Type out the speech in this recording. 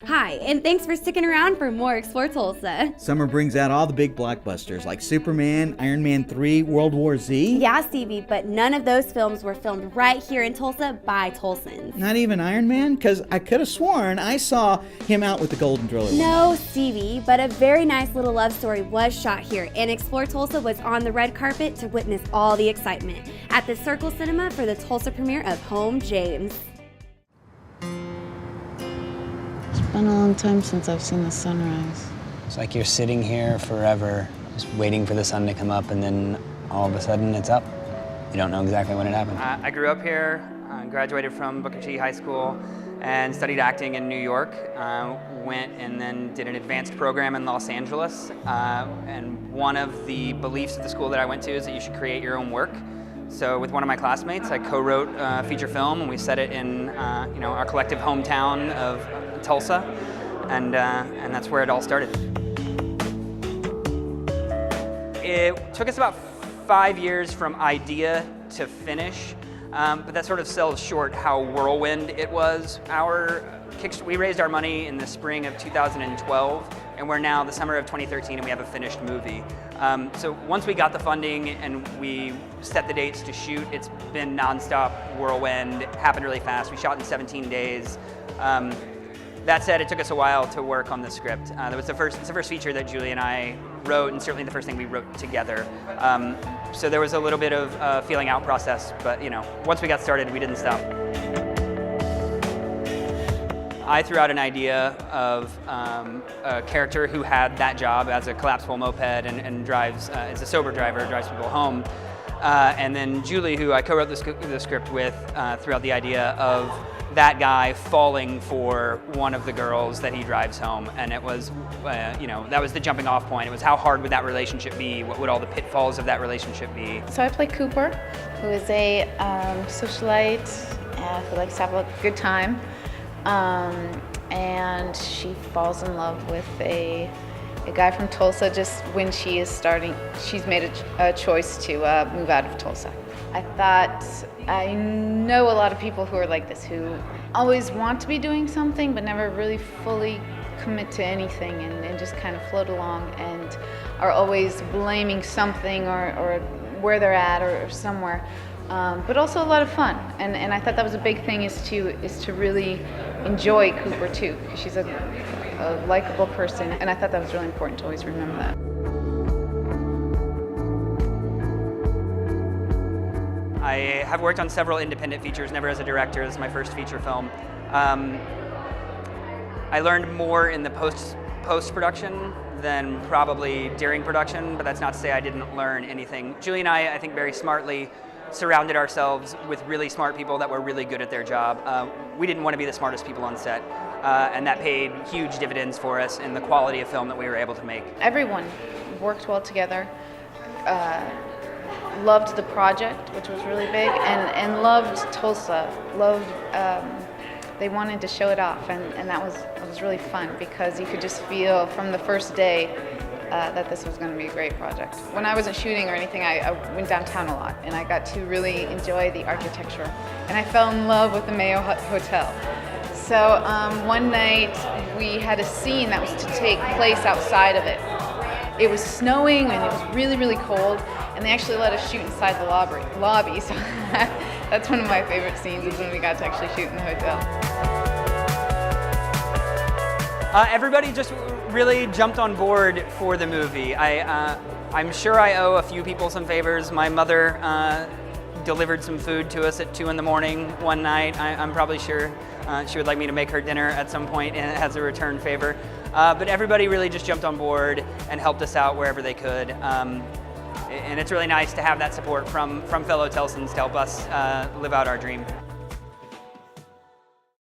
Hi, and thanks for sticking around for more Explore Tulsa. Summer brings out all the big blockbusters like Superman, Iron Man 3, World War Z. Yeah, Stevie, but none of those films were filmed right here in Tulsa by Tulsans. Not even Iron Man? Because I could have sworn I saw him out with the Golden Driller. No, Stevie, but a very nice little love story was shot here, and Explore Tulsa was on the red carpet to witness all the excitement at the Circle Cinema for the Tulsa premiere of Home James. It's been a long time since I've seen the sunrise. It's like you're sitting here forever, just waiting for the sun to come up, and then all of a sudden it's up. You don't know exactly when it happened. I grew up here, graduated from Booker T High School, and studied acting in New York. Went and then did an advanced program in Los Angeles. And one of the beliefs of the school that I went to is that you should create your own work. So with one of my classmates, I co-wrote a feature film, and we set it in our collective hometown of Tulsa, and that's where it all started. It took us about 5 years from idea to finish, but that sort of sells short how whirlwind it was. We raised our money in the spring of 2012, and we're now the summer of 2013, and we have a finished movie. So once we got the funding and we set the dates to shoot, it's been nonstop whirlwind. It happened really fast. We shot in 17 days. That said, it took us a while to work on the script. It's the first feature that Julie and I wrote, and certainly the first thing we wrote together. So there was a little bit of a feeling out process, but once we got started, we didn't stop. I threw out an idea of a character who had that job as a collapsible moped and drives, is a sober driver, drives people home. And then Julie, who I co-wrote the script with, threw out the idea of that guy falling for one of the girls that he drives home. And it was, that was the jumping off point. It was how hard would that relationship be? What would all the pitfalls of that relationship be? So I play Cooper, who is a socialite who likes to have a good time. And she falls in love with a guy from Tulsa just when she's made a choice to move out of Tulsa. I thought, I know a lot of people who are like this, who always want to be doing something but never really fully commit to anything and just kind of float along and are always blaming something or where they're at or somewhere. But also a lot of fun, and I thought that was a big thing is to really enjoy Cooper too, because she's a likable person, and I thought that was really important to always remember that. I have worked on several independent features, never as a director. This is my first feature film. I learned more in the post-production than probably during production, but that's not to say I didn't learn anything. Julie and I think very smartly surrounded ourselves with really smart people that were really good at their job. We didn't want to be the smartest people on set, and that paid huge dividends for us in the quality of film that we were able to make. Everyone worked well together, loved the project, which was really big, and loved Tulsa, they wanted to show it off, and that was really fun because you could just feel from the first day that this was going to be a great project. When I wasn't shooting or anything, I went downtown a lot, and I got to really enjoy the architecture. And I fell in love with the Mayo Hotel. So one night we had a scene that was to take place outside of it. It was snowing and it was really, really cold, and they actually let us shoot inside the lobby. So that's one of my favorite scenes, is when we got to actually shoot in the hotel. Everybody just really jumped on board for the movie. I'm sure I owe a few people some favors. My mother delivered some food to us at 2 in the morning one night. I'm probably sure she would like me to make her dinner at some point as a return favor. But everybody really just jumped on board and helped us out wherever they could. And it's really nice to have that support from fellow Tulsans to help us live out our dream.